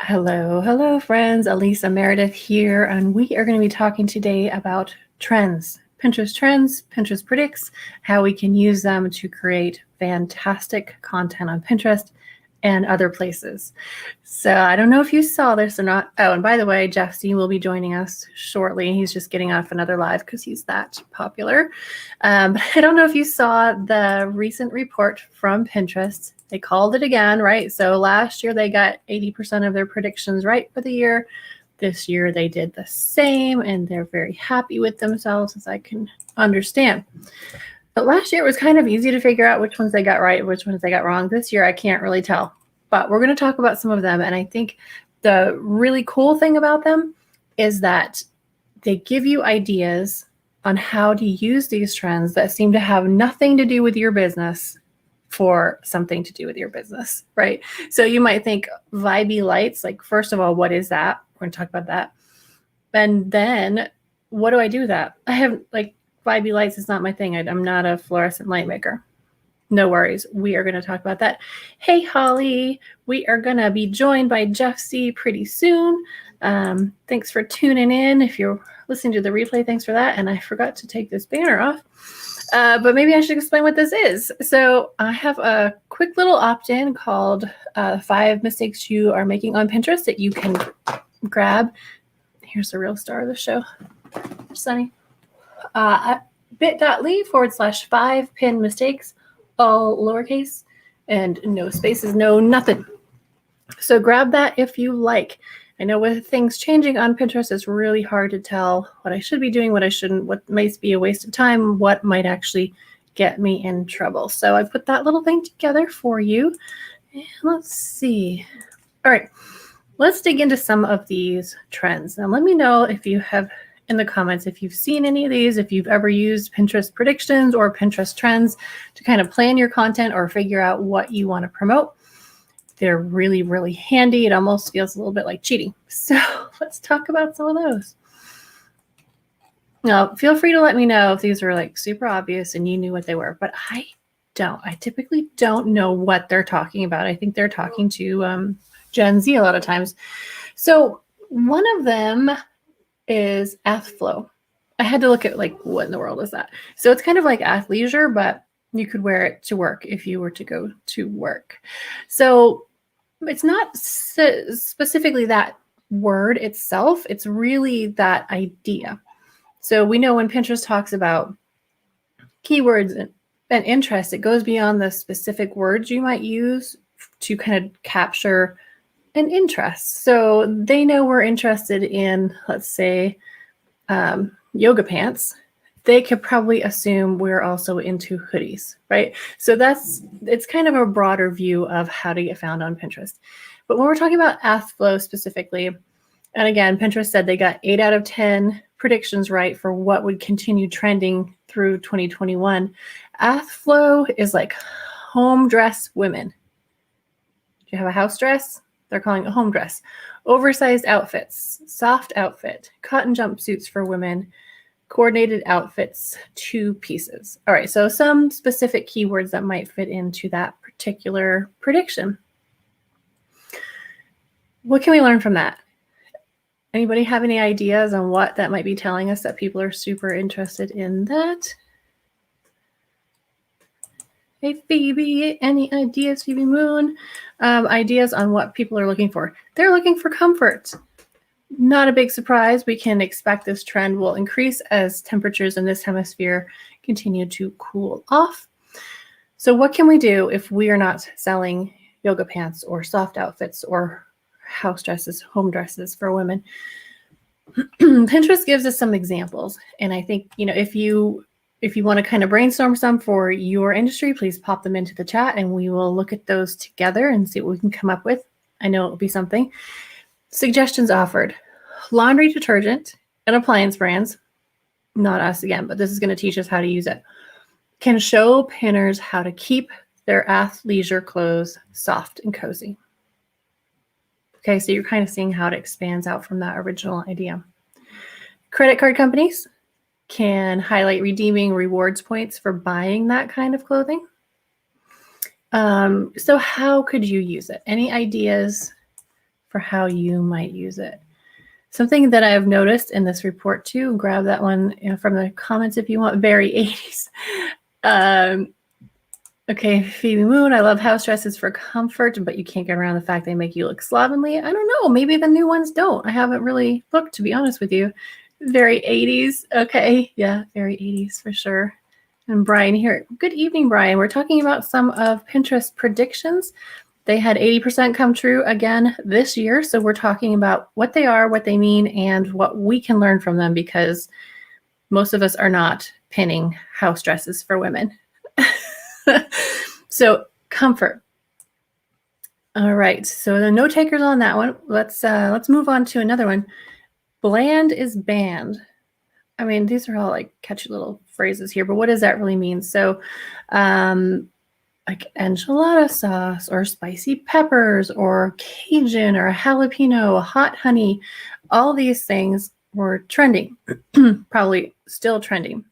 Hello, friends. Alisa Meredith here, and we are going to be talking today about trends, Pinterest predicts, how we can use them to create fantastic content on Pinterest and other places. So I don't know if you saw this or not. Oh, and by the way, Jeff C will be joining us shortly. He's just getting off another live because he's that popular. But I don't know if you saw the recent report from Pinterest. They called it again, right? So last year they got 80% of their predictions right for the year. This year they did the same, and they're very happy with themselves, as I can understand. But last year it was kind of easy to figure out which ones they got right, which ones they got wrong. This year I can't really tell. But we're going to talk about some of them. And I think the really cool thing about them is that they give you ideas on how to use these trends that seem to have nothing to do with your business for something to do with your business, right? So you might think vibey lights, like, first of all, what is that? We're going to talk about that. And then what do I do with that? I have, like, vibey lights is not my thing. I'm not a fluorescent light maker. No worries. We are going to talk about that. Hey, Holly, we are going to be joined by Jeff C pretty soon. Thanks for tuning in. If you're listening to the replay, thanks for that. And I forgot to take this banner off. But maybe I should explain what this is. So I have a quick little opt-in called 5 Mistakes You Are Making on Pinterest that you can grab. Here's the real star of the show, Sunny. At bit.ly/5 pin mistakes, all lowercase and no spaces, no nothing. So grab that if you like. I know with things changing on Pinterest, it's really hard to tell what I should be doing, what I shouldn't, what might be a waste of time, what might actually get me in trouble. So I put that little thing together for you. And let's see. All right, let's dig into some of these trends. Now let me know if you have in the comments if you've seen any of these, if you've ever used Pinterest predictions or Pinterest trends to kind of plan your content or figure out what you want to promote. They're really, really handy. It almost feels a little bit like cheating. So let's talk about some of those. Now, feel free to let me know if these are like super obvious and you knew what they were, but I don't. I typically don't know what they're talking about. I think they're talking to Gen Z a lot of times. So one of them is athflow. I had to look at like, what in the world is that? So it's kind of like athleisure, but you could wear it to work if you were to go to work. So it's not specifically that word itself. It's really that idea. So we know when Pinterest talks about keywords and interest, it goes beyond the specific words you might use to kind of capture an interest. So they know we're interested in, let's say, yoga pants. They could probably assume we're also into hoodies, right? So it's kind of a broader view of how to get found on Pinterest. But when we're talking about athflow specifically, and again, Pinterest said they got 8 out of 10 predictions right for what would continue trending through 2021. Athflow is like home dress women. Do you have a house dress? They're calling it home dress. Oversized outfits, soft outfit, cotton jumpsuits for women, coordinated outfits, 2 pieces. All right, so some specific keywords that might fit into that particular prediction. What can we learn from that? Anybody have any ideas on what that might be telling us that people are super interested in that? Hey, Phoebe, any ideas, Phoebe Moon? Ideas on what people are looking for. They're looking for comfort. Not a big surprise. We can expect this trend will increase as temperatures in this hemisphere continue to cool off. So what can we do if we are not selling yoga pants or soft outfits or house dresses, home dresses for women? Pinterest gives us some examples. And I think, if you want to kind of brainstorm some for your industry, please pop them into the chat and we will look at those together and see what we can come up with. I know it'll be something. Suggestions offered. Laundry detergent and appliance brands, not us again, but this is going to teach us how to use it, can show pinners how to keep their athleisure clothes soft and cozy. Okay, so you're kind of seeing how it expands out from that original idea. Credit card companies can highlight redeeming rewards points for buying that kind of clothing. So how could you use it? Any ideas for how you might use it. Something that I've noticed in this report too, grab that one from the comments if you want, very 80s. Okay, Phoebe Moon, I love house dresses for comfort, but you can't get around the fact they make you look slovenly. I don't know, maybe the new ones don't. I haven't really looked, to be honest with you. Very 80s. Okay, yeah, very 80s for sure. And Brian here. Good evening, Brian. We're talking about some of Pinterest predictions. They had 80% come true again this year. So we're talking about what they are, what they mean, and what we can learn from them, because most of us are not pinning house dresses for women. So comfort. All right. So the no takers on that one. Let's move on to another one. Bland is banned. I mean, these are all like catchy little phrases here, but what does that really mean? So like enchilada sauce or spicy peppers or Cajun or jalapeno, hot honey, all these things were trending, probably still trending.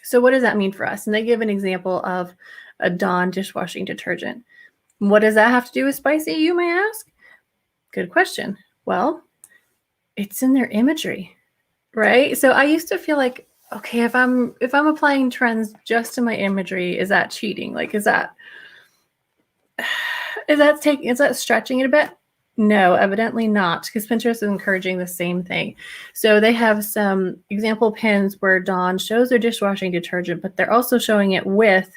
So what does that mean for us? And they give an example of a Dawn dishwashing detergent. What does that have to do with spicy, you may ask? Good question. Well, it's in their imagery, right? So I used to feel like, okay, if I'm applying trends just to my imagery, is that cheating? Like, is that stretching it a bit? No, evidently not, because Pinterest is encouraging the same thing. So they have some example pins where Dawn shows their dishwashing detergent, but they're also showing it with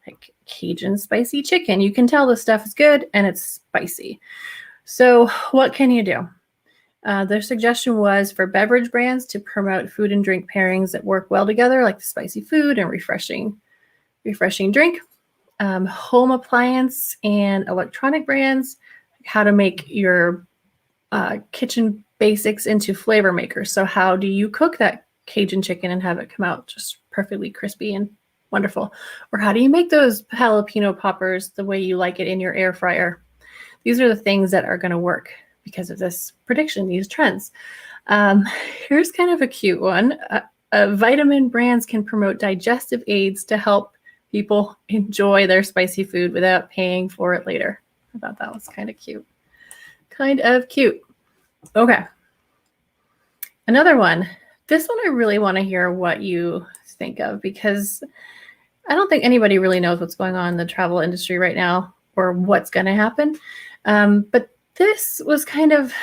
like Cajun spicy chicken. You can tell the stuff is good and it's spicy. So what can you do? Their suggestion was for beverage brands to promote food and drink pairings that work well together, like the spicy food and refreshing drink. Home appliance and electronic brands, how to make your kitchen basics into flavor makers. So how do you cook that Cajun chicken and have it come out just perfectly crispy and wonderful? Or how do you make those jalapeno poppers the way you like it in your air fryer? These are the things that are going to work because of this prediction, these trends. Here's kind of a cute one. Vitamin brands can promote digestive aids to help people enjoy their spicy food without paying for it later. I thought that was kind of cute. Kind of cute. Okay. Another one. This one I really want to hear what you think of, because I don't think anybody really knows what's going on in the travel industry right now or what's going to happen. But this was kind of,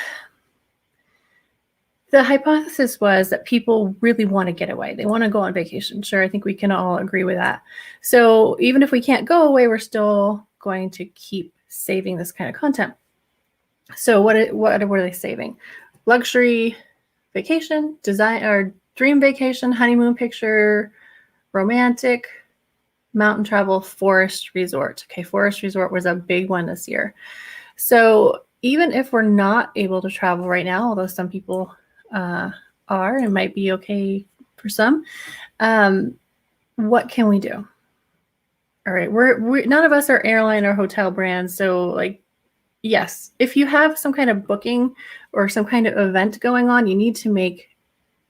the hypothesis was that people really want to get away. They want to go on vacation. Sure, I think we can all agree with that. So even if we can't go away, we're still going to keep saving this kind of content. So what are they saving? Luxury vacation, design or dream vacation, honeymoon picture, romantic, mountain travel, forest resort. Okay, forest resort was a big one this year. So even if we're not able to travel right now, although some people are and might be okay for some, what can we do? All right, we're none of us are airline or hotel brands, so like, yes, if you have some kind of booking or some kind of event going on, you need to make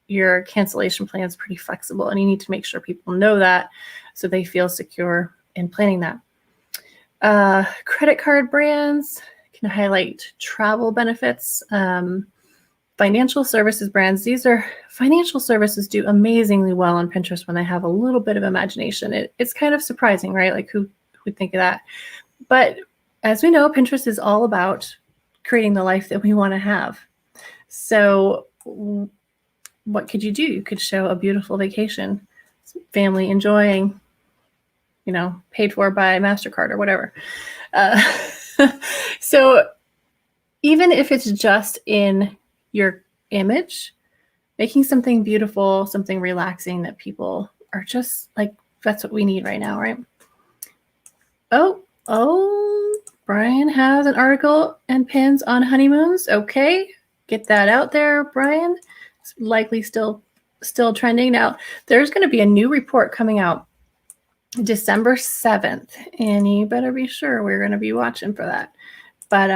your cancellation plans pretty flexible, and you need to make sure people know that so they feel secure in planning that. Credit card brands can highlight travel benefits. Financial services brands, financial services do amazingly well on Pinterest when they have a little bit of imagination. It's kind of surprising, right? Like who would think of that? But as we know, Pinterest is all about creating the life that we want to have. So what could you do? You could show a beautiful vacation, family enjoying, paid for by MasterCard or whatever. So even if it's just in your image, making something beautiful, something relaxing that people are just like, that's what we need right now, right? Oh, Brian has an article and pins on honeymoons. Okay, get that out there, Brian. It's likely still trending. Now, there's going to be a new report coming out December 7th, and you better be sure we're going to be watching for that. But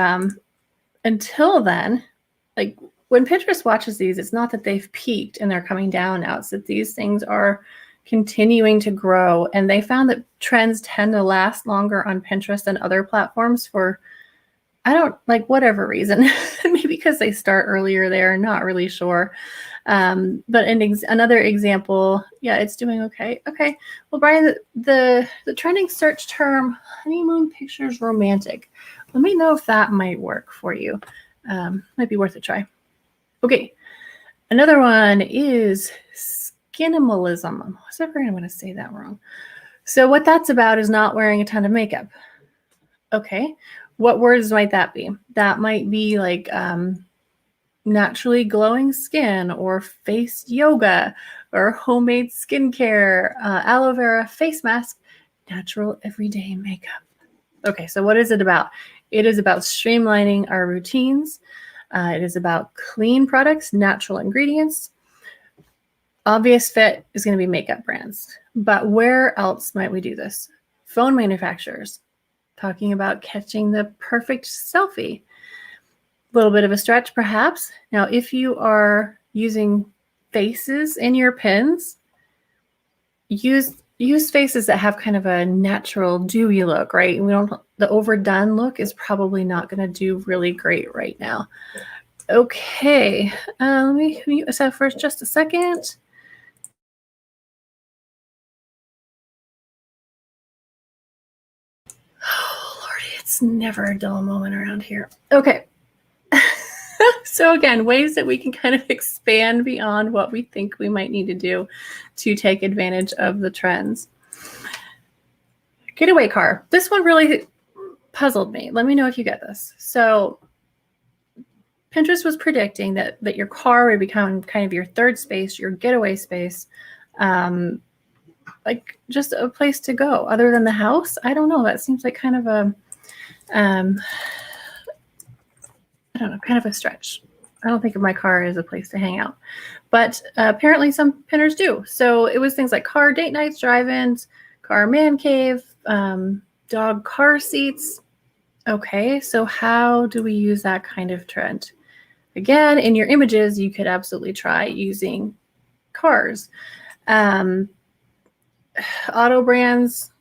until then, like when Pinterest watches these, it's not that they've peaked and they're coming down now. It's that these things are continuing to grow. And they found that trends tend to last longer on Pinterest than other platforms for, I don't like whatever reason, maybe because they start earlier there, not really sure. But another example, yeah, it's doing okay. Okay, well, Brian, the trending search term honeymoon pictures romantic. Let me know if that might work for you. Might be worth a try. Okay, another one is skinimalism. I was ever going to say that wrong. So what that's about is not wearing a ton of makeup. Okay, what words might that be? That might be like naturally glowing skin, or face yoga, or homemade skincare, aloe vera face mask, natural everyday makeup. Okay, so what is it about? It is about streamlining our routines. It is about clean products, natural ingredients. Obvious fit is going to be makeup brands. But where else might we do this? Phone manufacturers, talking about catching the perfect selfie. A little bit of a stretch, perhaps. Now, if you are using faces in your pins, use faces that have kind of a natural dewy look, right? The overdone look is probably not going to do really great right now. Okay, let me mute myself for just a second. Oh, Lordy, it's never a dull moment around here. Okay. So again, ways that we can kind of expand beyond what we think we might need to do to take advantage of the trends. Getaway car. This one really puzzled me. Let me know if you get this. So Pinterest was predicting that your car would become kind of your third space, your getaway space, like just a place to go other than the house. I don't know. That seems like kind of a, I don't know, kind of a stretch. I don't think of my car as a place to hang out, but apparently some pinners do. So it was things like car date nights, drive-ins, car man cave, dog car seats. Okay, so how do we use that kind of trend? Again, in your images, you could absolutely try using cars. Auto brands,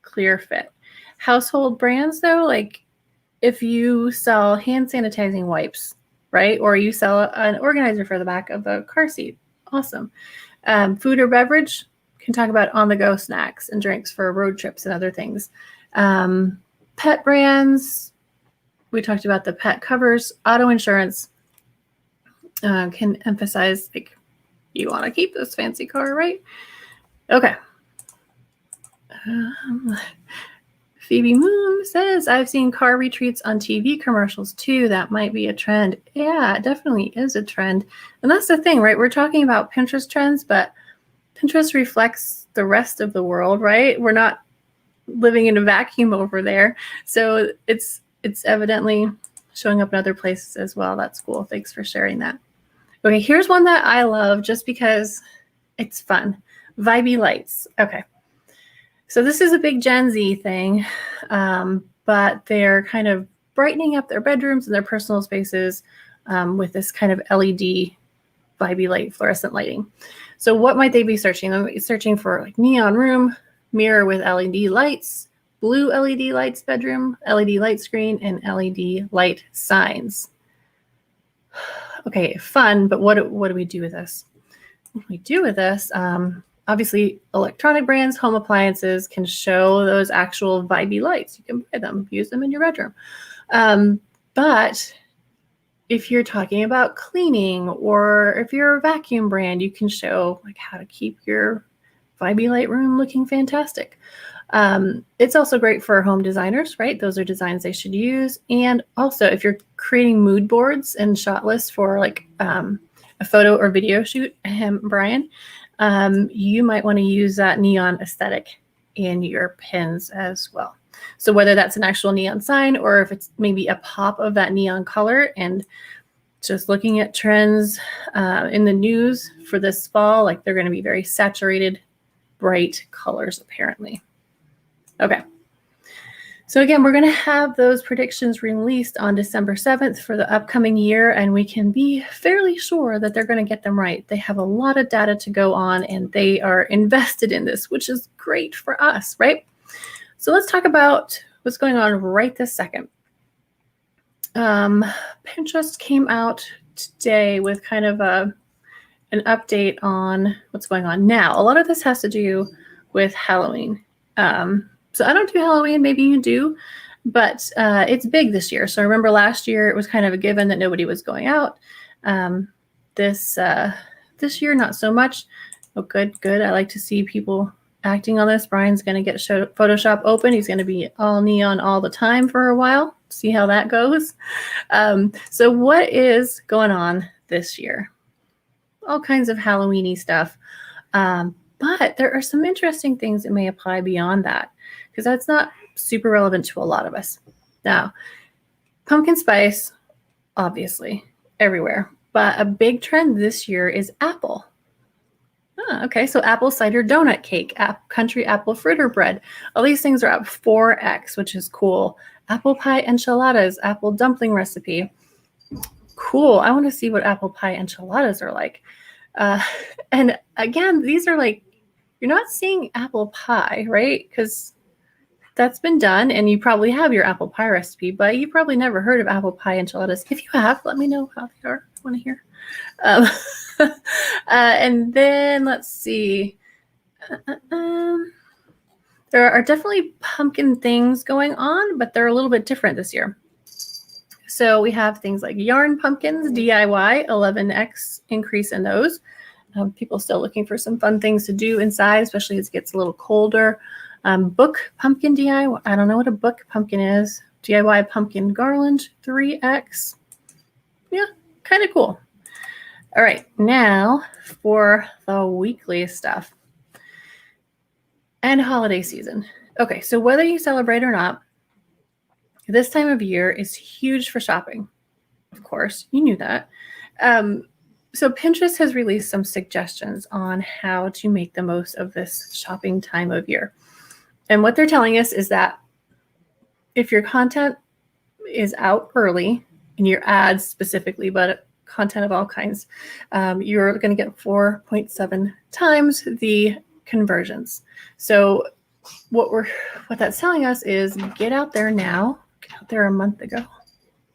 clear fit. Household brands, though, like if you sell hand sanitizing wipes, right? Or you sell an organizer for the back of the car seat. Awesome. Food or beverage, can talk about on-the-go snacks and drinks for road trips and other things. Pet brands, we talked about the pet covers. Auto insurance can emphasize, like, you want to keep this fancy car, right? Okay. Phoebe Moon says, I've seen car retreats on TV commercials too. That might be a trend. Yeah, it definitely is a trend. And that's the thing, right? We're talking about Pinterest trends, but Pinterest reflects the rest of the world, right? We're not living in a vacuum over there. So it's evidently showing up in other places as well. That's cool. Thanks for sharing that. Okay, here's one that I love just because it's fun. Vibey lights. Okay. So this is a big Gen Z thing, but they're kind of brightening up their bedrooms and their personal spaces with this kind of LED vibey light, fluorescent lighting. So what might they be searching? They might be searching for like neon room, mirror with LED lights, blue LED lights bedroom, LED light screen, and LED light signs. Okay, fun, but what do we do with this? What we do with this, obviously, electronic brands, home appliances can show those actual vibey lights. You can buy them, use them in your bedroom. But if you're talking about cleaning, or if you're a vacuum brand, you can show like how to keep your vibey light room looking fantastic. It's also great for home designers, right? Those are designs they should use. And also, if you're creating mood boards and shot lists for like a photo or video shoot, Brian, you might want to use that neon aesthetic in your pins as well. So whether that's an actual neon sign or if it's maybe a pop of that neon color, and just looking at trends in the news for this fall, like they're going to be very saturated, bright colors apparently. Okay. So again, we're going to have those predictions released on December 7th for the upcoming year, and we can be fairly sure that they're going to get them right. They have a lot of data to go on, and they are invested in this, which is great for us, right? So let's talk about what's going on right this second. Pinterest came out today with kind of an update on what's going on now. A lot of this has to do with Halloween. So I don't do Halloween, maybe you do, but it's big this year. So I remember last year it was kind of a given that nobody was going out. This year, not so much. Oh, good. I like to see people acting on this. Brian's going to get Photoshop open. He's going to be all neon all the time for a while. See how that goes. So what is going on this year? All kinds of Halloween-y stuff. But there are some interesting things that may apply beyond that, because that's not super relevant to a lot of us. Now, pumpkin spice, obviously, everywhere. But a big trend this year is apple. Okay, so apple cider donut cake, country apple fritter bread. All these things are up 4x, which is cool. Apple pie enchiladas, apple dumpling recipe. Cool. I want to see what apple pie enchiladas are like. And again, these are like, you're not seeing apple pie, right? Because that's been done, and you probably have your apple pie recipe, but you probably never heard of apple pie enchiladas. If you have, let me know how they are. I want to hear. And then let's see. There are definitely pumpkin things going on, but they're a little bit different this year. So we have things like yarn pumpkins, DIY, 11x increase in those. People still looking for some fun things to do inside, especially as it gets a little colder. Book pumpkin DIY. I don't know what a book pumpkin is. DIY pumpkin garland, 3x. Yeah, kind of cool. All right, now for the weekly stuff and holiday season. Okay, so whether you celebrate or not, this time of year is huge for shopping. Of course, you knew that. So Pinterest has released some suggestions on how to make the most of this shopping time of year. And what they're telling us is that if your content is out early, and your ads specifically, but content of all kinds, you're going to get 4.7 times the conversions. So what that's telling us is get out there now. Get out there a month ago.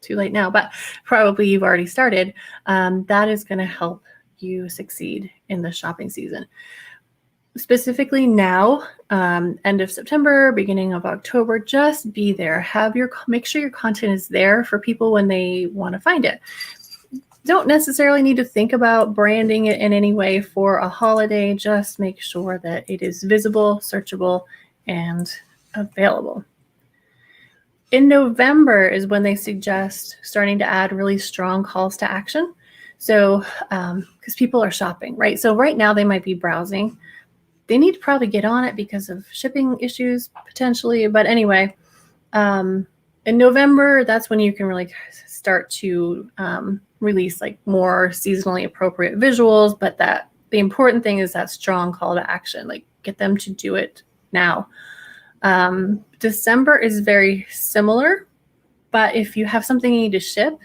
Too late now, but probably you've already started. That is going to help you succeed in the shopping season. Specifically now, end of September, beginning of October, just be there. Make sure your content is there for people when they want to find it. Don't necessarily need to think about branding it in any way for a holiday. Just make sure that it is visible, searchable, and available. In November is when they suggest starting to add really strong calls to action. So, because people are shopping, right? So right now they might be browsing. They need to probably get on it because of shipping issues potentially. But anyway, in November, that's when you can really start to release like more seasonally appropriate visuals. But the important thing is that strong call to action, like get them to do it now. December is very similar, but if you have something you need to ship,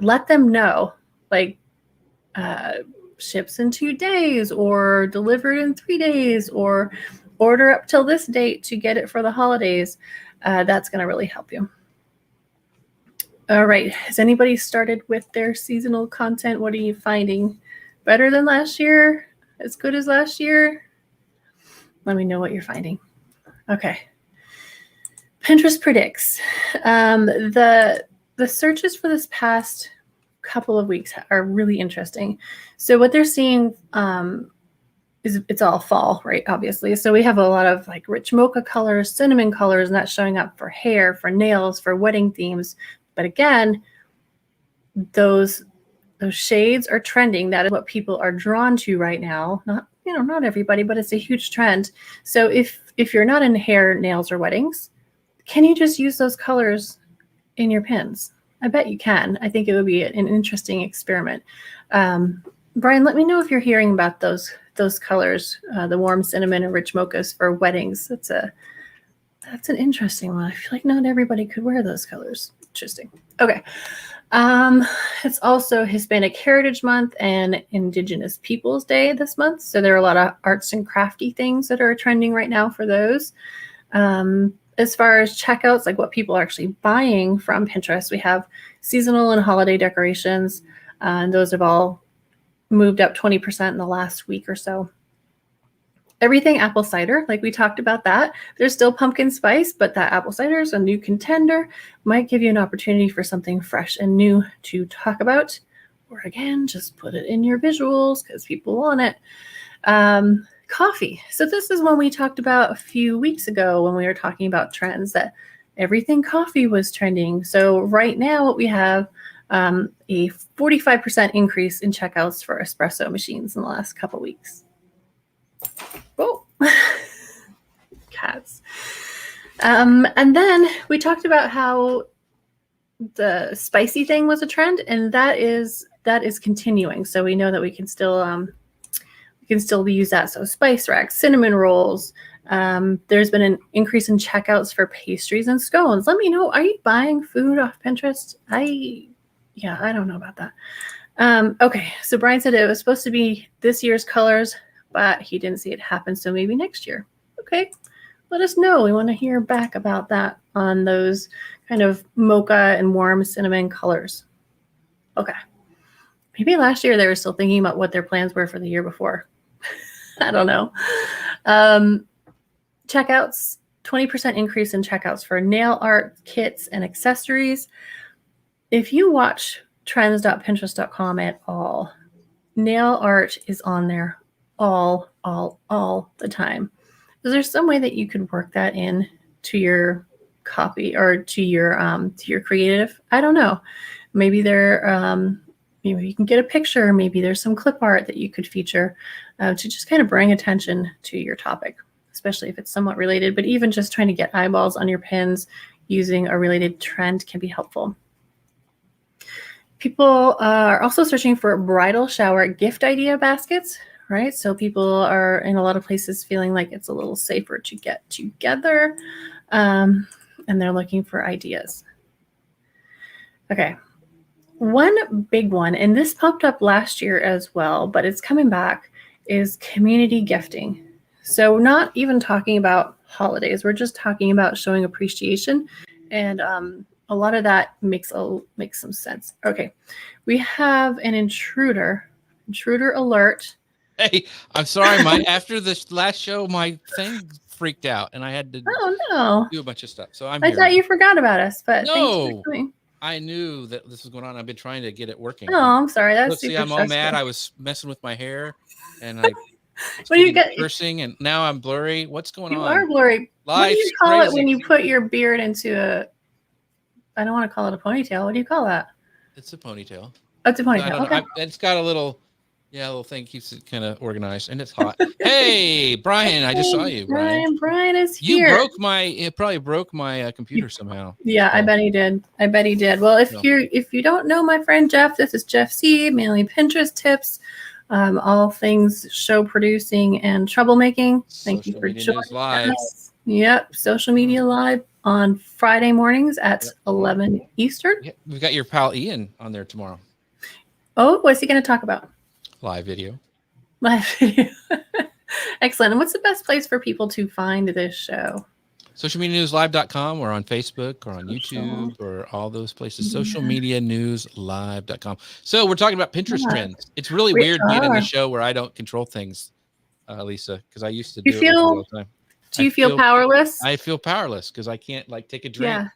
let them know, like ships in 2 days or delivered in 3 days or order up till this date to get it for the holidays. That's going to really help you. All right. Has anybody started with their seasonal content? What are you finding? Better than last year? As good as last year? Let me know what you're finding. Okay. Pinterest predicts. The searches for this past couple of weeks are really interesting. So what they're seeing is it's all fall, right? Obviously. So we have a lot of like rich mocha colors, cinnamon colors, and that's showing up for hair, for nails, for wedding themes. But again, those shades are trending. That is what people are drawn to right now. Not everybody, but it's a huge trend. So if you're not in hair, nails, or weddings, can you just use those colors in your pins? I bet you can. I think it would be an interesting experiment. Brian, let me know if you're hearing about those colors, the warm cinnamon and rich mochas for weddings. That's an interesting one. I feel like not everybody could wear those colors. Interesting. Okay. It's also Hispanic Heritage Month and Indigenous Peoples Day this month. So there are a lot of arts and crafty things that are trending right now for those. as far as checkouts, like what people are actually buying from Pinterest, we have seasonal and holiday decorations. And those have all moved up 20% in the last week or so. Everything apple cider, like we talked about that. There's still pumpkin spice, but that apple cider is a new contender. Might give you an opportunity for something fresh and new to talk about. Or again, just put it in your visuals because people want it. Coffee. So this is one we talked about a few weeks ago when we were talking about trends, that everything coffee was trending. So right now what we have a 45% increase in checkouts for espresso machines in the last couple weeks. Oh, cats. And then we talked about how the spicy thing was a trend, and that is continuing. So we know that we can still use that. So spice racks, cinnamon rolls. There's been an increase in checkouts for pastries and scones. Let me know. Are you buying food off Pinterest? I don't know about that. Okay, so Brian said it was supposed to be this year's colors, but he didn't see it happen, so maybe next year. Okay, let us know. We want to hear back about that on those kind of mocha and warm cinnamon colors. Okay, maybe last year they were still thinking about what their plans were for the year before. I don't know. Checkouts, 20% increase in checkouts for nail art, kits, and accessories. If you watch trends.pinterest.com at all, nail art is on there all the time. Is there some way that you could work that in to your copy or to your creative? I don't know. Maybe maybe you can get a picture. Maybe there's some clip art that you could feature to just kind of bring attention to your topic, especially if it's somewhat related. But even just trying to get eyeballs on your pins using a related trend can be helpful. People are also searching for bridal shower gift idea baskets, right? So people are in a lot of places feeling like it's a little safer to get together, and they're looking for ideas. Okay. One big one, and this popped up last year as well, but it's coming back, is community gifting. So not even talking about holidays. We're just talking about showing appreciation, and a lot of that makes some sense. Okay, we have an intruder alert. Hey, I'm sorry. After this last show, my thing freaked out, and I had to do a bunch of stuff. So I thought you forgot about us, but no, thanks for coming. I knew that this was going on. I've been trying to get it working. Oh, I'm sorry. That's super I'm stressful. all mad. I was messing with my hair, and I what do you get? Cursing, and now I'm blurry. What's going on? You are blurry. What do you call it when you put your beard into a? I don't want to call it a ponytail. What do you call that? It's a ponytail. Oh, it's a ponytail. Okay. It's got a little thing keeps it kind of organized, and it's hot. Hey, Brian, I just saw you, Brian. Brian is here. It probably broke my computer somehow. Yeah, I bet he did. Well, if you don't know my friend Jeff, this is Jeff C, mainly Pinterest tips, all things show producing and troublemaking. Thank you for joining us. Yep, social media live on Friday mornings at 11 Eastern. Yeah, we've got your pal Ian on there tomorrow. Oh, what's he going to talk about? Live video. Excellent. And what's the best place for people to find this show? Socialmedianewslive.com or on Facebook or on YouTube or all those places. Socialmedianewslive.com. So we're talking about Pinterest trends. It's really weird being in the show where I don't control things, Alisa, because I used to do it all the time. Do you feel powerless? I feel powerless because I can't take a drink. Yeah.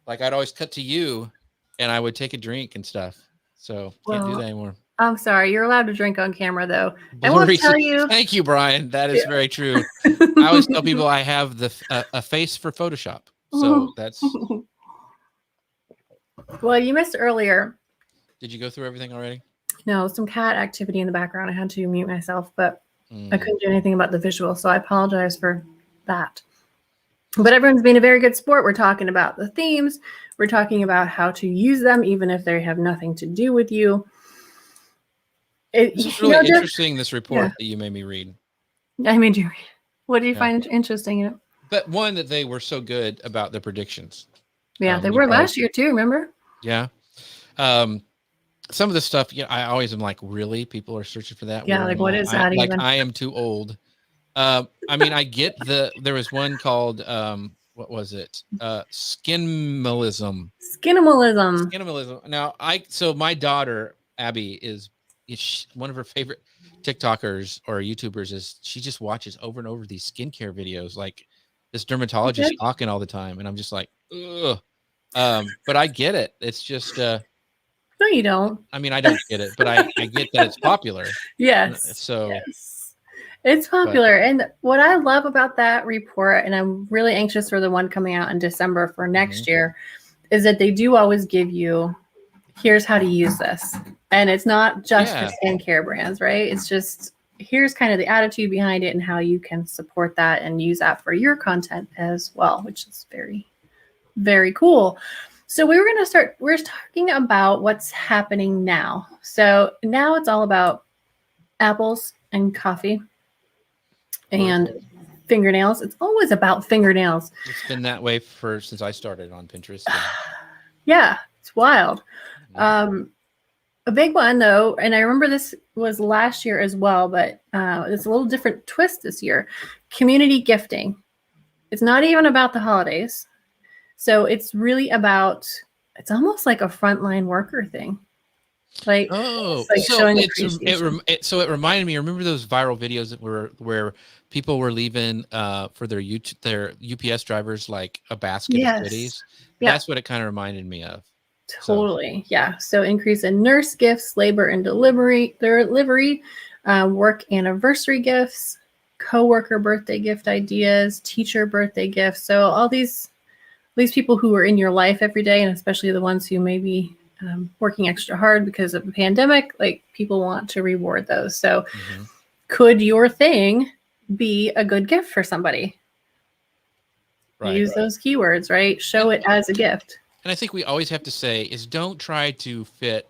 I'd always cut to you and I would take a drink and stuff. So can't do that anymore. I'm sorry. You're allowed to drink on camera, though. I want to tell you. Thank you, Brian. That is very true. I always tell people I have a face for Photoshop. So that's. Well, you missed earlier. Did you go through everything already? No, some cat activity in the background. I had to mute myself, but I couldn't do anything about the visual, so I apologize for that. But everyone's being a very good sport. We're talking about the themes. We're talking about how to use them, even if they have nothing to do with you. It's really interesting, this report that you made me read. I made you read. What do you find interesting in it? But one, that they were so good about the predictions. Yeah, they were last year too, remember? Yeah. Some of the stuff, I always am like, really? People are searching for that? Yeah, what is that even? I am too old. I mean, I get there was one called what was it? Skinimalism. Skinimalism. Now, so my daughter Abby is one of her favorite TikTokers or YouTubers. Is she just watches over and over these skincare videos, like this dermatologist talking all the time, and I'm just like, ugh. But I get it. It's just no, you don't. I mean, I don't get it, but I get that it's popular. Yes. So yes. It's popular. And what I love about that report, and I'm really anxious for the one coming out in December for next year, is that they do always give you, here's how to use this. And it's not just for skincare brands, right? It's just, here's kind of the attitude behind it and how you can support that and use that for your content as well, which is very, very cool. So we're talking about what's happening now. So now it's all about apples and coffee and fingernails. It's always about fingernails. It's been that way since I started on Pinterest. Yeah, it's wild. A big one though, and I remember this was last year as well, but it's a little different twist this year. Community gifting. It's not even about the holidays. So it's really about, it's almost like a frontline worker thing. Like, showing appreciation. So it reminded me, remember those viral videos that where people were leaving for their UPS drivers like a basket of goodies? Yeah. That's what it kind of reminded me of. Totally. Yeah. So increase in nurse gifts, labor and delivery, work anniversary gifts, coworker birthday gift ideas, teacher birthday gifts. So all these people who are in your life every day, and especially the ones who may be working extra hard because of the pandemic, like people want to reward those. So could your thing be a good gift for somebody? Use those keywords, right? Show it as a gift. And I think we always have to say is don't try to fit,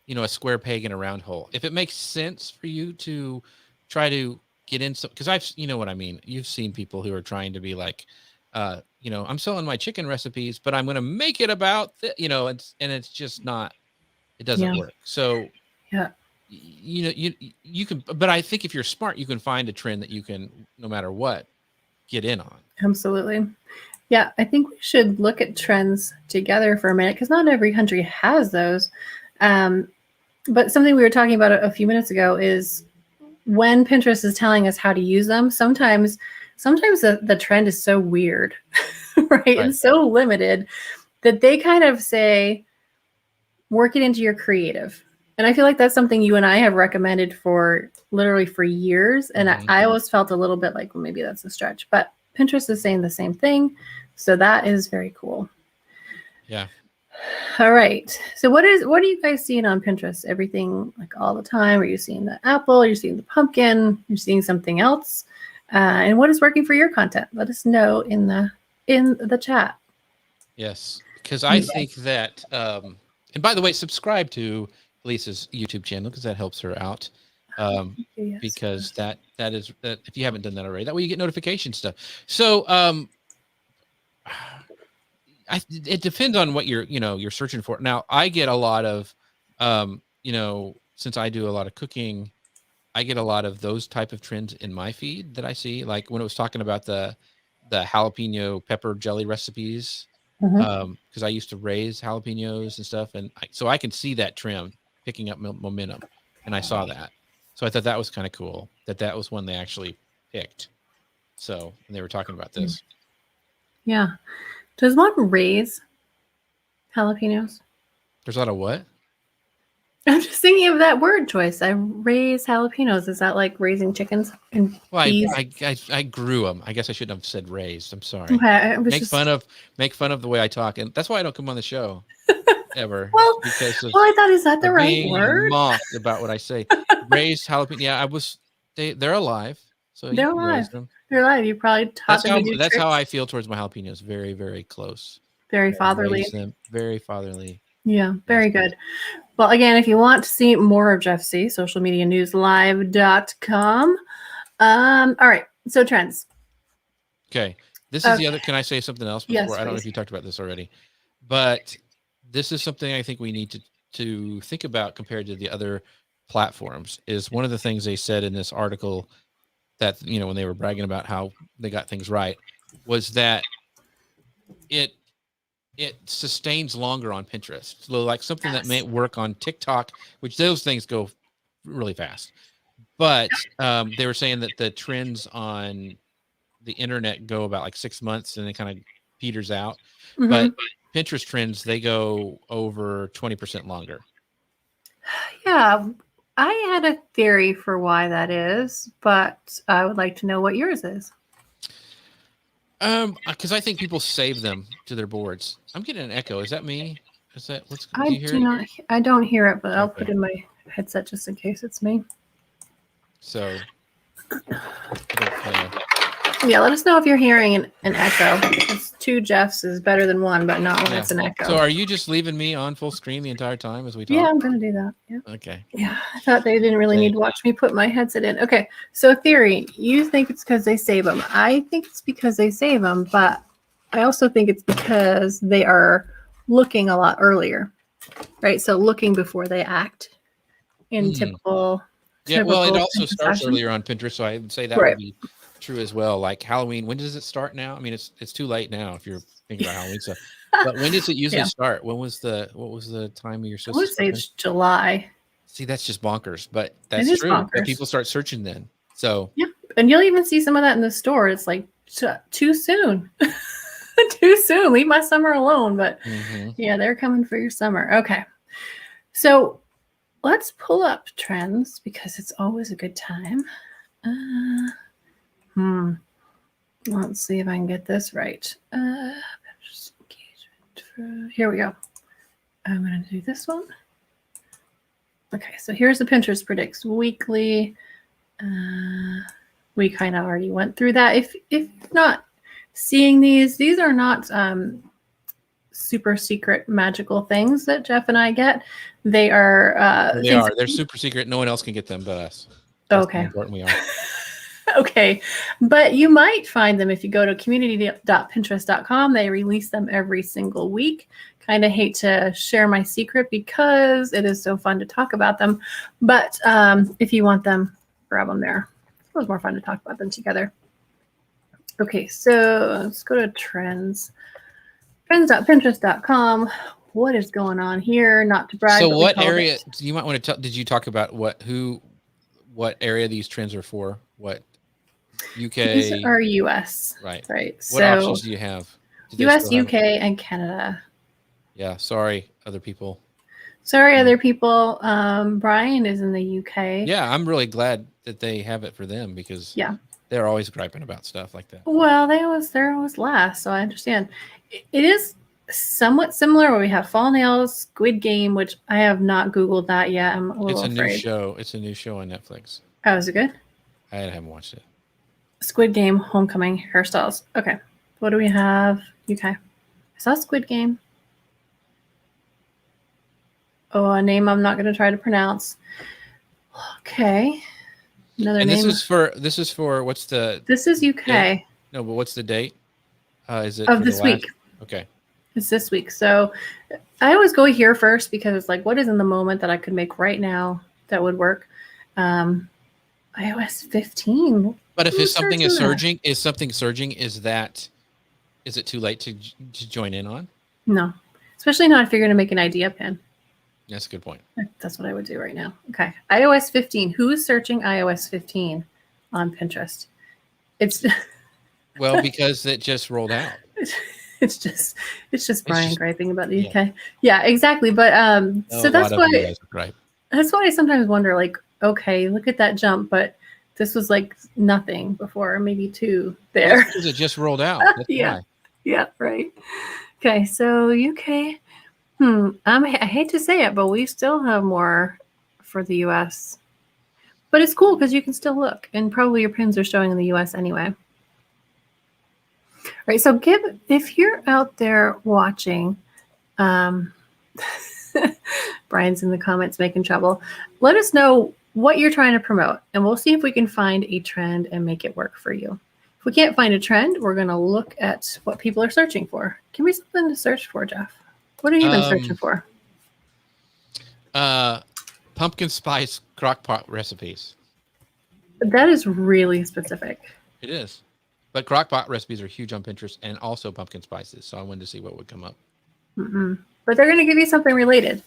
a square peg in a round hole. If it makes sense for you to try to get in some, because you know what I mean? You've seen people who are trying to be like, I'm selling my chicken recipes, but I'm going to make it about, and it's just not, it doesn't work. So, you can, but I think if you're smart, you can find a trend that you can, no matter what, get in on. Absolutely. Yeah, I think we should look at trends together for a minute because not every country has those. But something we were talking about a few minutes ago is when Pinterest is telling us how to use them, sometimes the trend is so weird, right? And so limited that they kind of say, work it into your creative. And I feel like that's something you and I have recommended for literally for years. And I always felt a little bit like, well, maybe that's a stretch, but Pinterest is saying the same thing. So that is very cool. Yeah. All right. So what are you guys seeing on Pinterest? Everything like all the time? Are you seeing the apple? Are you seeing the pumpkin? You're seeing something else? And what is working for your content? Let us know in the chat. Yes, because I think that, and by the way, subscribe to Lisa's YouTube channel because that helps her out. Because that is if you haven't done that already, that way you get notification stuff. So it depends on what you're searching for. Now I get a lot of since I do a lot of cooking, I get a lot of those type of trends in my feed that I see. Like when it was talking about the jalapeno pepper jelly recipes, because I used to raise jalapenos and stuff, and so I can see that trend picking up momentum, and I saw that. So I thought that was kind of cool that was one they actually picked. So and they were talking about this. Yeah. Does one raise jalapenos? There's a lot of what? I'm just thinking of that word choice. I raise jalapenos. Is that like raising chickens and peas? I grew them. I guess I shouldn't have said raised. I'm sorry. Okay, make fun of the way I talk, and that's why I don't come on the show ever. Well, I thought, is that the right word? Mocked about what I say. Raised jalapeno. Yeah, they're alive. So they're alive. They're alive. You probably taught them to do That's tricks. how I feel towards my jalapenos. Very, very close. Very fatherly. Very fatherly. Yeah, very good. Well, again, if you want to see more of Jeff C, socialmedianewslive.com. All right. So trends. Okay. This is the other. Can I say something else before? Yes, I don't know if you talked about this already, but this is something I think we need to think about compared to the other platforms. Is one of the things they said in this article that when they were bragging about how they got things right was that it sustains longer on Pinterest. So like something that may Yes. work on TikTok, which those things go really fast. But they were saying that the trends on the internet go about like 6 months and it kind of peters out. Hmm. But Pinterest trends, they go over 20% longer. Yeah, I had a theory for why that is, but I would like to know what yours is. Because I think people save them to their boards. I'm getting an echo. Is that me? Is that do I you hear do it? not. I don't hear it, but I'll Okay. put in my headset just in case it's me. So Yeah, let us know if you're hearing an echo. It's 2 Jeffs is better than 1, but not when it's an echo. So are you just leaving me on full screen the entire time as we talk? Yeah, I'm gonna do that. Yeah. Okay. Yeah, I thought they didn't really need to watch me put my headset in. Okay, so theory, you think it's because they save them. I think it's because they save them, but I also think it's because they are looking a lot earlier, right? So looking before they act in typical. Yeah, well, it typical also starts fashion. earlier on Pinterest, so I would say that Right. would be true as well. Like Halloween, when does it start now? I mean, it's too late now if you're thinking about Halloween stuff. But when does it usually Yeah. start? What was the time you're I supposed would to say start? it's July. See, that's just bonkers, but that's It is true. But bonkers. people start searching then. So Yeah, and you'll even see some of that in the store. It's like too soon. Too soon. Leave my summer alone. But yeah, they're coming for your summer. Okay. So let's pull up trends because it's always a good time. Let's see if I can get this right. Here we go. I'm going to do this one. Okay, so here's the Pinterest Predicts Weekly. We kind of already went through that. If not seeing these are not super secret magical things that Jeff and I get. They are they're super secret. No one else can get them but us. That's okay. how important we are. Okay, but you might find them if you go to community.pinterest.com. They release them every single week. Kind of hate to share my secret because it is so fun to talk about them. But if you want them, grab them there. It was more fun to talk about them together. Okay, so let's go to trends. Trends.pinterest.com. What is going on here? Not to brag. So what area you might want to tell? Did you talk about what area these trends are for? What UK? These are US. Right. Right. What options do you have? US, UK, and Canada. Yeah. Sorry, other people. Sorry, other people. Brian is in the UK. Yeah, I'm really glad that they have it for them because they're always griping about stuff like that. Well, they're always last, so I understand. It is somewhat similar where we have Fall Nails, Squid Game, which I have not Googled that yet. I'm a little afraid. New show. It's a new show on Netflix. Oh, is it good? I haven't watched it. Squid Game, Homecoming, Hairstyles. Okay. What do we have? UK. I saw Squid Game. Oh, a name I'm not going to try to pronounce. Okay. Another name. This is for what's the? This is UK. Date? No, but what's the date? Is it of this week? Okay. It's this week. So I always go here first because it's like, what is in the moment that I could make right now that would work? iOS 15. But if something is surging, is it too late to join in on? No, especially not if you're going to make an idea pin. That's a good point. That's what I would do right now. Okay. iOS 15. Who is searching iOS 15 on Pinterest? It's well, because it just rolled out. It's just Brian griping about the UK. Yeah, exactly. But so that's why I sometimes wonder, like, okay, look at that jump, but this was like nothing before, maybe 2 there. Because it just rolled out. That's yeah. Why. Yeah, right. Okay, so UK. I hate to say it, but we still have more for the US. But it's cool because you can still look, and probably your pins are showing in the US anyway. All right, so if you're out there watching, Brian's in the comments making trouble. Let us know what you're trying to promote, and we'll see if we can find a trend and make it work for you. If we can't find a trend, we're going to look at what people are searching for. Give me something to search for, Jeff. What have you been searching for? Pumpkin spice crock pot recipes. That is really specific. It is. But crock pot recipes are huge on Pinterest, and also pumpkin spices. So I wanted to see what would come up. But they're going to give you something related.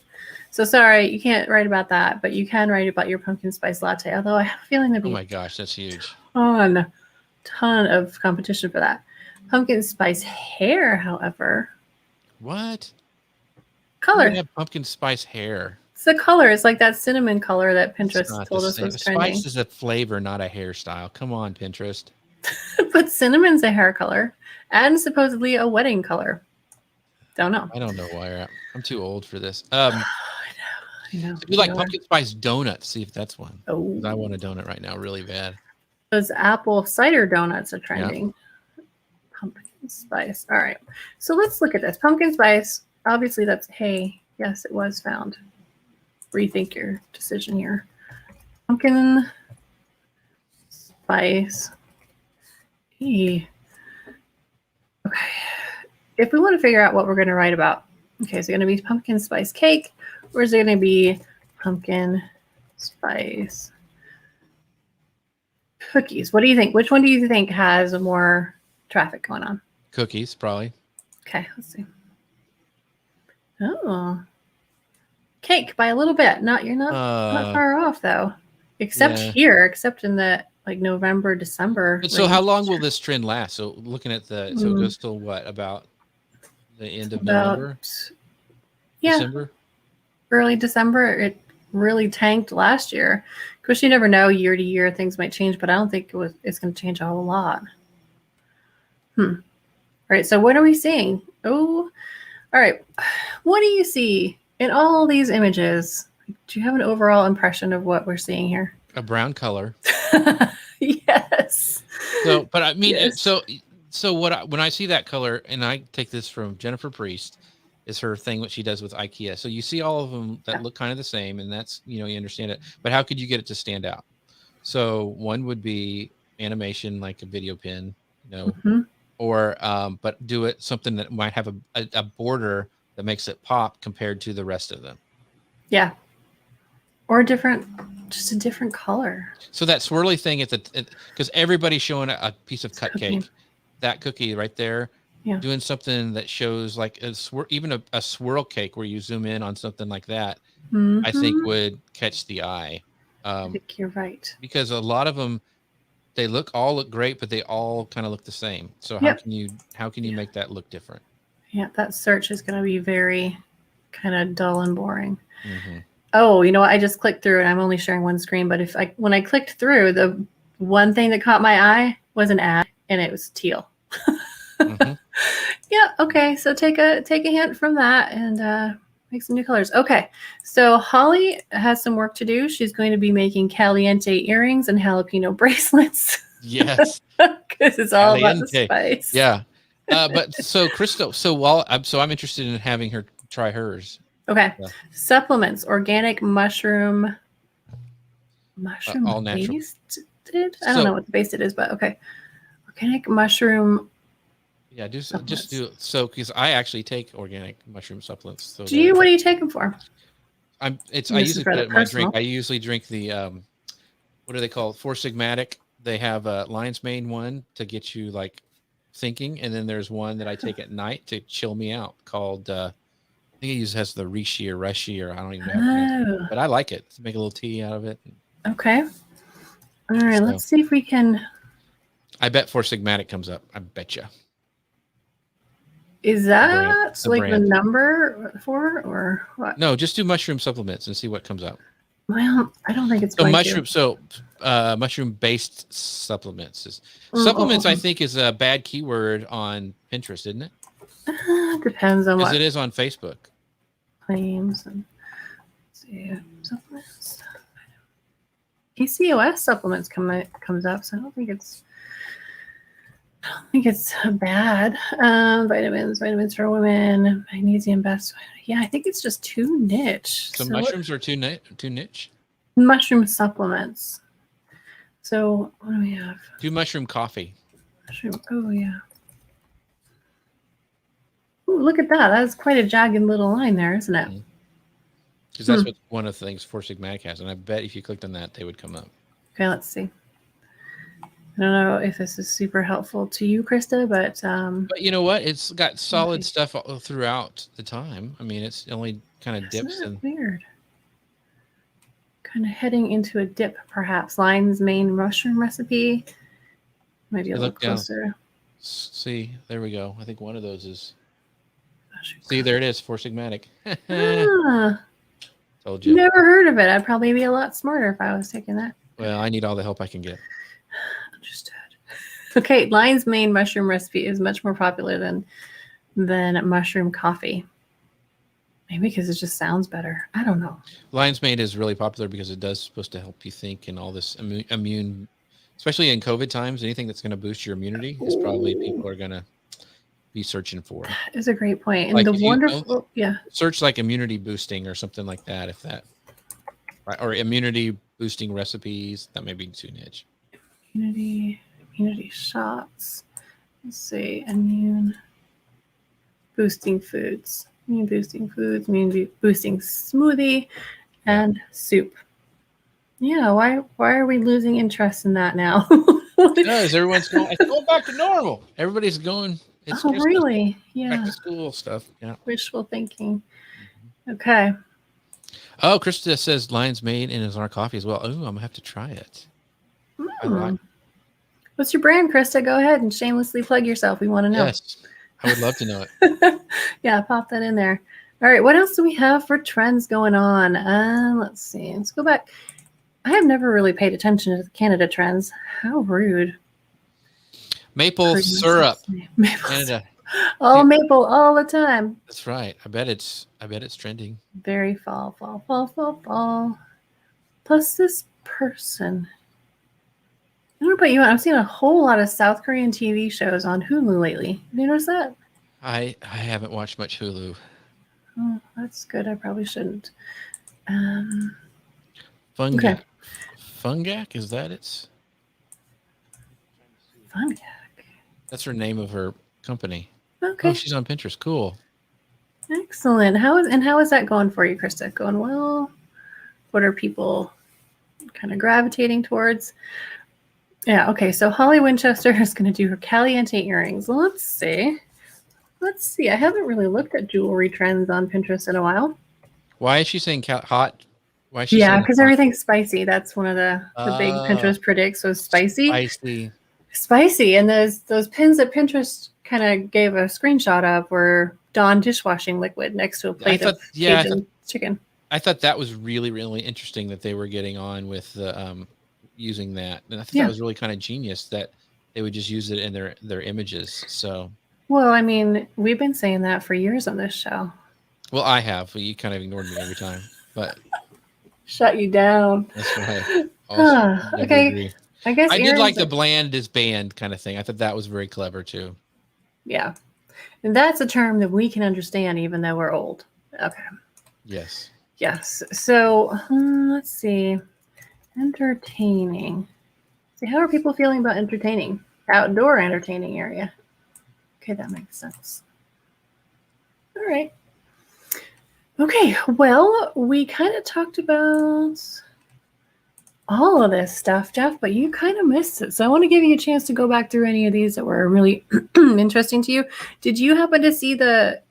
So sorry, you can't write about that, but you can write about your pumpkin spice latte. Although I have a feeling there'd be Oh my gosh, that's huge. Ton of competition for that. Pumpkin spice hair, however. What? Color. You have pumpkin spice hair. It's the color. It's like that cinnamon color that Pinterest told us was trending. Spice is a flavor, not a hairstyle. Come on, Pinterest. But cinnamon's a hair color and supposedly a wedding color. Don't know. I don't know why. I'm too old for this. I know. You like pumpkin spice donuts? See if that's one. Oh, I want a donut right now, really bad. Those apple cider donuts are trending. Yeah. Pumpkin spice. All right. So let's look at this. Pumpkin spice. Obviously, that's hey. Yes, it was found. Rethink your decision here. Pumpkin spice. Okay. If we want to figure out what we're going to write about, okay, is it going to be pumpkin spice cake, or is it going to be pumpkin spice cookies? What do you think? Which one do you think has more traffic going on? Cookies, probably. Okay, let's see. Oh, cake by a little bit. You're not far off though. Except in the like November, December. So how long will this trend last? So looking at so it goes till what, about the end of November? Yeah. December? Early December. It really tanked last year. Of course, you never know, year to year things might change, but I don't think it's going to change a whole lot. All right, so what are we seeing? Oh, all right. What do you see in all these images? Do you have an overall impression of what we're seeing here? A brown color. Yes. So, but I mean, yes. So when I see that color, and I take this from Jennifer Priest, is her thing, what she does with IKEA. So you see all of them that look kind of the same, and that's, you understand it. But how could you get it to stand out? So one would be animation, like a video pin, or but do it something that might have a border that makes it pop compared to the rest of them. Yeah. Or just a different color. So that swirly thing because everybody's showing a piece of cut cake. That cookie right there, doing something that shows like even a swirl cake where you zoom in on something like that, I think would catch the eye. I think you're right. Because a lot of them, they all look great, but they all kind of look the same. So how can you make that look different? Yeah, that search is going to be very kind of dull and boring. Oh, you know what? I just clicked through and I'm only sharing one screen, but when I clicked through, the one thing that caught my eye was an ad, and it was teal. Yeah. Okay. So take a hint from that and make some new colors. Okay. So Holly has some work to do. She's going to be making caliente earrings and jalapeno bracelets. Yes. Because it's all about the spice. Yeah. But so Crystal, I'm interested in having her try hers. Okay. Yeah. Supplements, organic mushroom all natural. Based. I don't know what the base it is, but okay. Organic mushroom. Yeah, just do so because I actually take organic mushroom supplements. So what do you take them for? I usually put it in my drink. I usually drink the what are they called? Four Sigmatic. They have a lion's mane one to get you like thinking, and then there's one that I take at night to chill me out called I think it has the reishi or reshi, or I don't even know. But I like it. Make a little tea out of it. Okay. All right. Let's see if we can. I bet Four Sigmatic comes up. I bet you. Is that like the number for or what? No, just do mushroom supplements and see what comes up. Well, I don't think it's going to. Mushroom-based supplements. Supplements, I think, is a bad keyword on Pinterest, isn't it? Depends on what it is on Facebook. Claims and supplements. PCOS supplements comes up, so I don't think it's bad. Vitamins for women, magnesium best. Yeah, I think it's just too niche. So mushrooms are too niche. Mushroom supplements. So what do we have? Do mushroom coffee. Oh yeah. Ooh, look at that. That's quite a jagged little line there, isn't it? Because that's what one of the things Four Sigmatic has, and I bet if you clicked on that, they would come up. Okay, let's see. I don't know if this is super helpful to you, Krista, but But you know what? It's got solid okay. stuff throughout the time. I mean, it's only kind of Isn't dips that and weird? Kind of heading into a dip, perhaps. Lion's Mane mushroom recipe. Maybe a little look down. closer. See, there we go. I think one of those is. Mushroom See, there it is. Four Sigmatic. Ah, Told you. never heard of it. I'd probably be a lot smarter if I was taking that. Well, I need all the help I can get. Understood. Okay, Lion's Mane mushroom recipe is much more popular than mushroom coffee. Maybe because it just sounds better. I don't know. Lion's Mane is really popular because it does supposed to help you think and all this immune, especially in COVID times. Anything that's going to boost your immunity is probably people are going to be searching for. It's a great point. And like the if you wonderful, yeah. Search like immunity boosting or something like that. If that, right, or immunity boosting recipes, that may be too niche. Immunity shots. Let's see, immune boosting foods. Immune boosting foods, immune boosting smoothie, and soup. Yeah, why are we losing interest in that now? Because everyone's going, it's going back to normal. Everybody's going. It's oh, Christmas, really? Yeah. back to school stuff. Yeah. Wishful thinking. Okay. Oh, Krista says Lion's Mane in his our coffee as well. Oh, I'm gonna have to try it. I like. What's your brand, Krista? Go ahead and shamelessly plug yourself. We want to know. Yes, I would love to know it. Yeah, pop that in there. All right, what else do we have for trends going on? Let's see. Let's go back. I have never really paid attention to the Canada trends. How rude. Maple syrup. Maple Canada. All maple all the time. That's right. I bet it's trending. Very fall. Plus this person. I don't know about you. I've seen a whole lot of South Korean TV shows on Hulu lately. Have you noticed that? I haven't watched much Hulu. Oh, that's good. I probably shouldn't. Fungak. Okay. Fungak, is that it's? Fungak. That's her name of her company. Okay. Oh, she's on Pinterest. Cool. Excellent. How is that going for you, Krista? Going well? What are people kind of gravitating towards? Yeah, okay. So Holly Winchester is going to do her caliente earrings. Let's see. I haven't really looked at jewelry trends on Pinterest in a while. Why is she saying hot? Why is she Yeah, because everything's spicy. That's one of the big Pinterest predicts was spicy. Spicy. And those pins that Pinterest kind of gave a screenshot of were Dawn dishwashing liquid next to a plate of Cajun chicken. I thought that was really, really interesting that they were getting on with the using that. And I thought that was really kind of genius that they would just use it in their images. So well, I mean, we've been saying that for years on this show. Well, I have. You kind of ignored me every time. But shut you down. That's right. Okay. Agree. I guess I did like the bland is banned kind of thing. I thought that was very clever too. Yeah. And that's a term that we can understand even though we're old. Okay. Yes. Yes. So let's see. Entertaining. See, how are people feeling about entertaining? Outdoor entertaining area. Okay, that makes sense. All right. Okay, well, we kind of talked about all of this stuff, Jeff, but you kind of missed it. So I want to give you a chance to go back through any of these that were really interesting to you. Did you happen to see the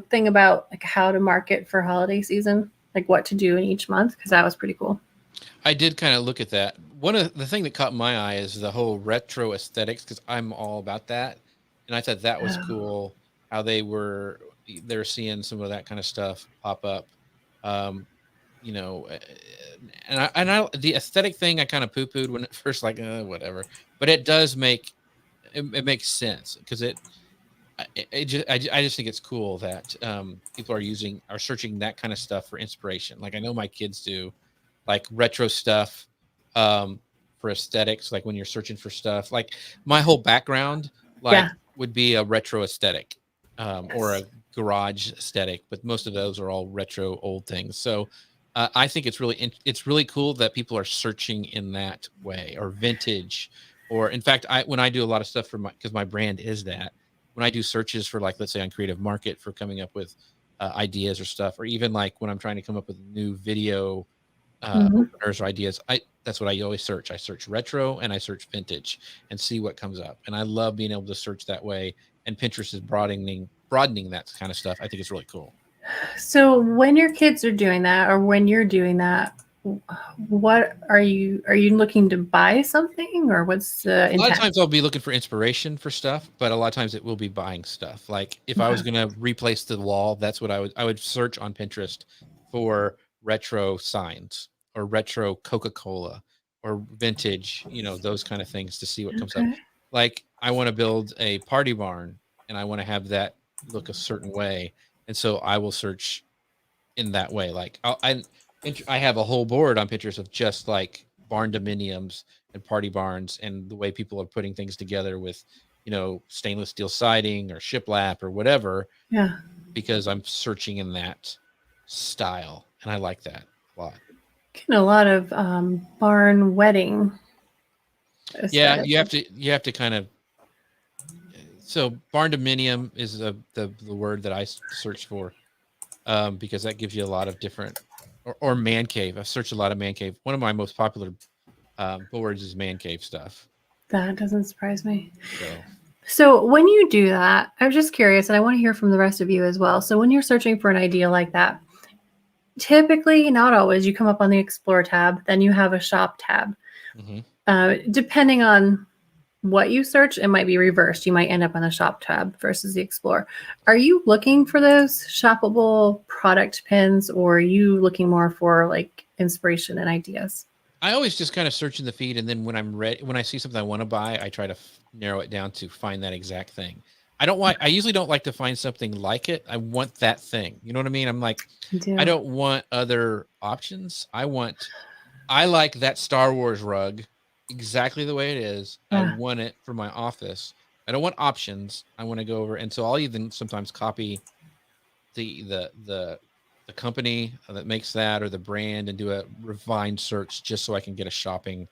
thing about like how to market for holiday season, like what to do in each month? Because that was pretty cool. I did kind of look at that. One of the thing that caught my eye is the whole retro aesthetics, because I'm all about that. And I thought that was cool how they're seeing some of that kind of stuff pop up. You know, and I the aesthetic thing I kind of poo-pooed when at first, like whatever, but it does make it makes sense because I just think it's cool that people are searching that kind of stuff for inspiration. Like I know my kids do, like retro stuff for aesthetics. Like when you're searching for stuff, like my whole background, would be a retro aesthetic or a garage aesthetic, but most of those are all retro old things. So I think it's really cool that people are searching in that way, or vintage, or in fact, when I do a lot of stuff because my brand is that, when I do searches for, like, let's say on Creative Market for coming up with ideas or stuff, or even like when I'm trying to come up with new video openers or ideas. That's what I always search. I search retro and I search vintage and see what comes up. And I love being able to search that way. And Pinterest is broadening that kind of stuff. I think it's really cool. So when your kids are doing that, or when you're doing that, what are you looking to buy something, or what's the intent? A lot of times I'll be looking for inspiration for stuff, but a lot of times it will be buying stuff. Like if I was going to replace the wall, that's what I would search on Pinterest for retro signs or retro Coca-Cola or vintage, those kind of things to see what comes up. Like I want to build a party barn and I want to have that look a certain way. And so I will search in that way. Like I have a whole board on Pinterest of just like barn dominiums and party barns and the way people are putting things together with, stainless steel siding or shiplap or whatever. Yeah. Because I'm searching in that style and I like that a lot. Getting a lot of barn wedding. Yeah, you have to kind of. So barn dominium is the word that I search for, because that gives you a lot of different, or man cave. I searched a lot of man cave. One of my most popular boards is man cave stuff. That doesn't surprise me. So when you do that, I'm just curious, and I want to hear from the rest of you as well. So when you're searching for an idea like that, typically, not always, you come up on the Explore tab, then you have a Shop tab. Depending on what you search, it might be reversed. You might end up on the Shop tab versus the Explore. Are you looking for those shoppable product pins, or are you looking more for like inspiration and ideas? I always just kind of search in the feed, and then when I'm ready, when I see something I want to buy, I try to narrow it down to find that exact thing. I usually don't like to find something like it. I want that thing. You know what I mean? I'm like, I don't want other options. I like that Star Wars rug exactly the way it is. I want it for my office. I don't want options. I want to go over. And so I'll even sometimes copy the company that makes that or the brand and do a refined search just so I can get a shopping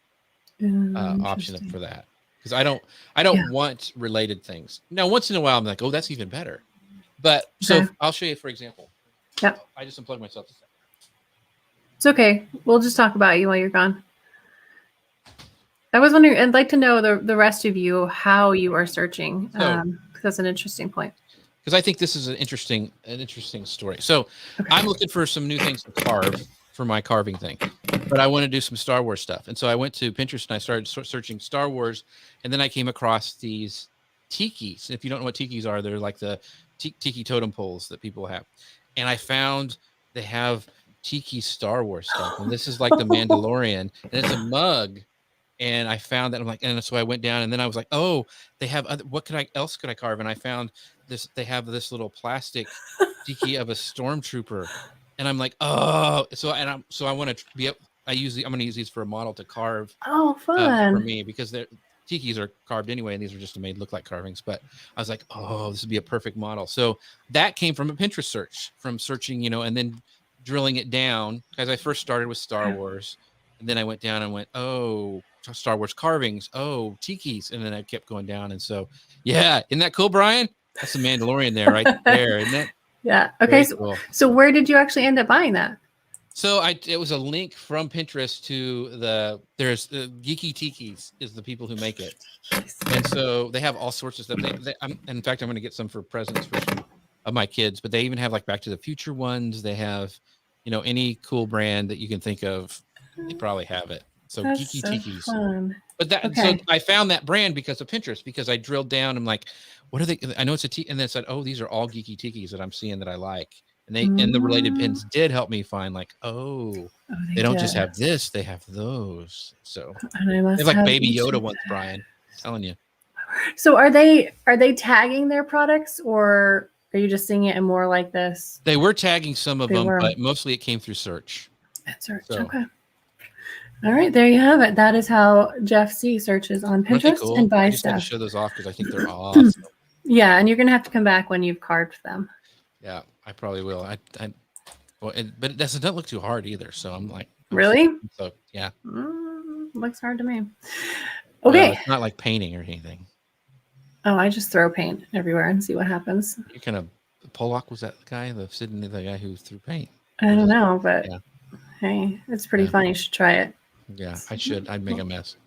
option for that. Because I don't want related things. Now, once in a while, I'm like, oh, that's even better. But so I'll show you, for example. Yeah. I just unplugged myself. It's okay. We'll just talk about you while you're gone. I was wondering, I'd like to know the rest of you, how you are searching. Because that's an interesting point. Because I think this is an interesting story. So I'm looking for some new things to carve for my carving thing, but I want to do some Star Wars stuff. And so I went to Pinterest and I started searching Star Wars, and then I came across these tikis. If you don't know what tikis are, they're like the tiki totem poles that people have. And I found they have tiki Star Wars stuff, and this is like the Mandalorian, and it's a mug. And I found that, I'm like, and so I went down, and then I was like, oh, they have other, what else could I carve? And I found this, they have this little plastic tiki of a stormtrooper, and I'm like, oh, I want to be up. I'm going to use these for a model to carve. Oh, fun. For me, because they're tikis are carved anyway, and these are just made look like carvings. But I was like, oh, this would be a perfect model. So that came from a Pinterest search, from searching, and then drilling it down, because I first started with Star Wars, and then I went down and went, oh, Star Wars carvings, oh, tikis, and then I kept going down. And so, yeah, isn't that cool, Brian? That's the Mandalorian there, right there, isn't it? Yeah. Okay. So where did you actually end up buying that? So it was a link from Pinterest to there's Geeky Tikis is the people who make it, and so they have all sorts of stuff. In fact, I'm going to get some for presents for some of my kids. But they even have like Back to the Future ones. They have, any cool brand that you can think of. They probably have it. So that's Geeky so Tikis. Fun. But so I found that brand because of Pinterest, because I drilled down. I'm like, what are they? I know it's a tiki, and then I said, oh, these are all Geeky Tikis that I'm seeing that I like. And and the related pins did help me find like, they don't just have this, they have those. So they have like Baby Yoda ones, Brian. I'm telling you. So are they tagging their products, or are you just seeing it in more like this? They were tagging some of them, but mostly it came through search. Search. So. Okay. All right, there you have it. That is how Jeff C searches on Pinterest and buys stuff. I just show those off because I think they're awesome. Yeah, and you're gonna have to come back when you've carved them. Yeah, I probably will. But it doesn't look too hard either. So I'm like, really? So yeah, looks hard to me. Okay, it's not like painting or anything. Oh, I just throw paint everywhere and see what happens. You kind of Pollock was that the guy, the guy who threw paint? I don't know, but Hey, it's pretty Yeah. fun. You should try it. Yeah, I should. I'd make a mess.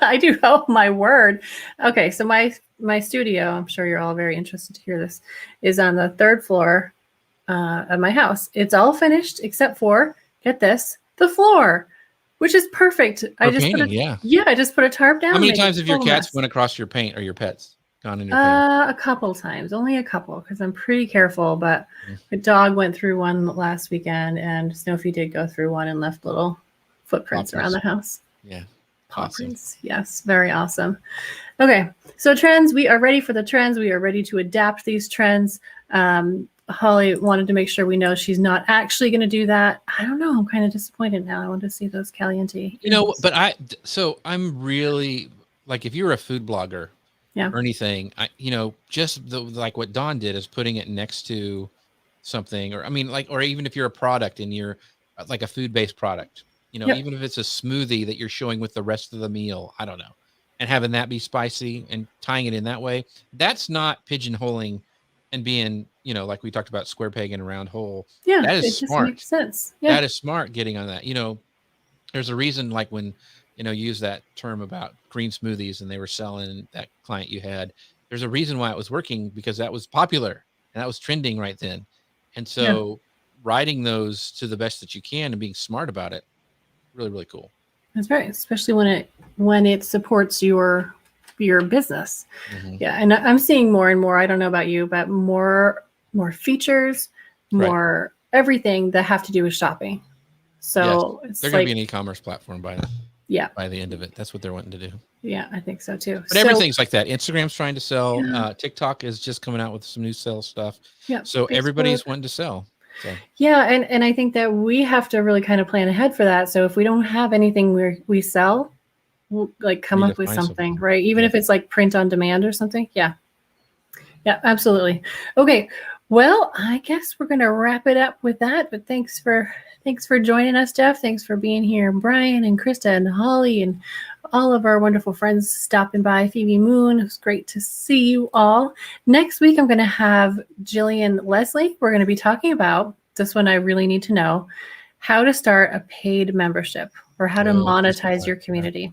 I do. Oh my word. Okay, so my studio, I'm sure you're all very interested to hear this, is on the 3rd floor of my house. It's all finished except for, get this, the floor, which is perfect. For painting, yeah. I just put a tarp down. How many made a times have your total cats mess. went across your paint, or your pets gone in your paint? A couple times, only a couple, because I'm pretty careful. But Mhm. my dog went through one last weekend, and Snoopy did go through one and left little footprints around the house. Yeah. Paw Awesome. prints. Yes, very awesome. Okay, so trends. We are ready for the trends. We are ready to adapt these trends. Holly wanted to make sure we know she's not actually going to do that. I don't know. I'm kind of disappointed now. I want to see those Caliente. You know, but I'm really, like, if you're a food blogger, Yeah. or anything, just like what Dawn did is putting it next to something, or I mean, like, or even if you're a product and you're like a food-based product, Yep. even if it's a smoothie that you're showing with the rest of the meal, I don't know, and having that be spicy and tying it in that way, that's not pigeonholing and being, like we talked about, square peg and a round hole. Yeah, That is it just smart. makes sense. Yeah. That is smart getting on that. There's a reason, like when, you use that term about green smoothies and they were selling that client you had, there's a reason why it was working, because that was popular and that was trending right then. And so riding those to the best that you can and being smart about it, really, really cool. That's right. Especially when it supports your business. Mm-hmm. Yeah. And I'm seeing more and more, I don't know about you, but more features, more everything that have to do with shopping. So yes. They're going to be an e-commerce platform by the end of it. That's what they're wanting to do. Yeah, I think so too. But everything's like that. Instagram's trying to sell. TikTok is just coming out with some new sales stuff. Yeah. So Facebook. Everybody's wanting to sell. So. Yeah, and I think that we have to really kind of plan ahead for that. So if we don't have anything we sell, we'll like come up with something, right? Even if it's like print on demand or something. Yeah. Yeah, absolutely. Okay. Well, I guess we're going to wrap it up with that. But thanks for joining us, Jeff. Thanks for being here, Brian and Krista and Holly and all of our wonderful friends stopping by. Phoebe Moon, it was great to see you all. Next week, I'm going to have Jillian Leslie. We're going to be talking about, this one I really need to know, how to start a paid membership or how to monetize your community.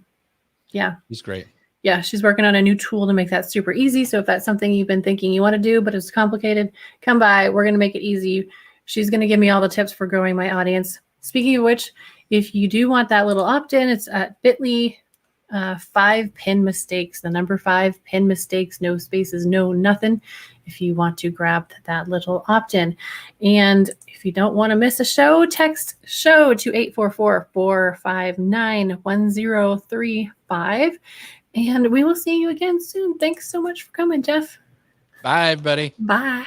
Yeah. He's great. Yeah, she's working on a new tool to make that super easy. So if that's something you've been thinking you want to do, but it's complicated, come by. We're going to make it easy. She's going to give me all the tips for growing my audience. Speaking of which, if you do want that little opt-in, it's at bit.ly 5 pin mistakes, the number 5 pin mistakes, no spaces, no nothing, if you want to grab that little opt-in. And if you don't want to miss a show, text show to 844-459-1035. And we will see you again soon. Thanks so much for coming, Jeff. Bye, buddy. Bye.